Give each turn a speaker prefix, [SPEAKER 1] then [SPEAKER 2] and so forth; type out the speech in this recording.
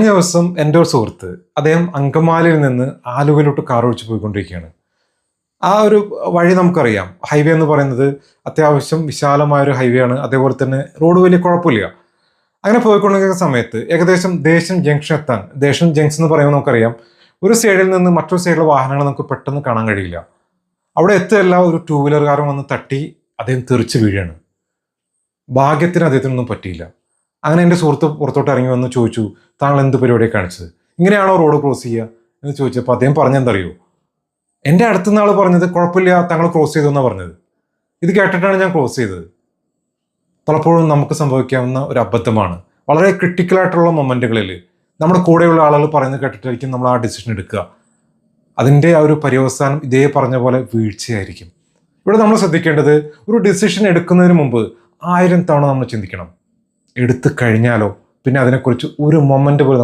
[SPEAKER 1] ദിവസം എൻ്റെ ഒരു സുഹൃത്ത് അദ്ദേഹം അങ്കമാലിയിൽ നിന്ന് ആലുവയിലോട്ട് കാർ ഓടിച്ച് പോയിക്കൊണ്ടിരിക്കുകയാണ്. ആ ഒരു വഴി നമുക്കറിയാം. ഹൈവേ എന്ന് പറയുന്നത് അത്യാവശ്യം വിശാലമായ ഒരു ഹൈവേ ആണ്. അതേപോലെ തന്നെ റോഡ് വലിയ കുഴപ്പമില്ല. അങ്ങനെ പോയിക്കൊണ്ടിരിക്കുന്ന സമയത്ത് ഏകദേശം ദേശം ജംഗ്ഷൻ എത്താൻ, ദേശം ജംഗ്ഷൻ എന്ന് പറയുമ്പോൾ നമുക്കറിയാം ഒരു സൈഡിൽ നിന്ന് മറ്റൊരു സൈഡിലെ വാഹനങ്ങൾ നമുക്ക് പെട്ടെന്ന് കാണാൻ കഴിയില്ല. അവിടെ എത്തുകയല്ല, ഒരു ടൂ വീലർകാരൻ വന്ന് തട്ടി അദ്ദേഹം തെറിച്ച് വീഴാണ്. ഭാഗ്യത്തിന് അദ്ദേഹത്തിനൊന്നും പറ്റിയില്ല. അങ്ങനെ എൻ്റെ സുഹൃത്ത് പുറത്തോട്ട് ഇറങ്ങി വന്ന് ചോദിച്ചു, താങ്കൾ എന്ത് പരിപാടിയാണ് കാണിച്ചത്, ഇങ്ങനെയാണോ റോഡ് ക്രോസ് ചെയ്യുക എന്ന് ചോദിച്ചപ്പോൾ അദ്ദേഹം പറഞ്ഞെന്തറിയോ, എൻ്റെ അടുത്തുനിന്ന് ആൾ പറഞ്ഞത് കുഴപ്പമില്ല താങ്കൾ ക്രോസ് ചെയ്തു എന്നാണ് പറഞ്ഞത്. ഇത് കേട്ടിട്ടാണ് ഞാൻ ക്രോസ് ചെയ്തത്. പലപ്പോഴും നമുക്ക് സംഭവിക്കാവുന്ന ഒരു അബദ്ധമാണ്. വളരെ ക്രിട്ടിക്കലായിട്ടുള്ള മൊമെൻറ്റുകളിൽ നമ്മുടെ കൂടെയുള്ള ആളുകൾ പറയുന്നത് കേട്ടിട്ടായിരിക്കും നമ്മൾ ആ ഡിസിഷൻ എടുക്കുക. അതിൻ്റെ ആ ഒരു പര്യവസാനം ഇതേ പറഞ്ഞ പോലെ വീഴ്ചയായിരിക്കും. ഇവിടെ നമ്മൾ ശ്രദ്ധിക്കേണ്ടത്, ഒരു ഡിസിഷൻ എടുക്കുന്നതിന് മുമ്പ് 1000 തവണ നമ്മൾ ചിന്തിക്കണം. എടുത്തു കഴിഞ്ഞാലോ പിന്നെ അതിനെക്കുറിച്ച് ഒരു മൊമെൻ്റ് പോലും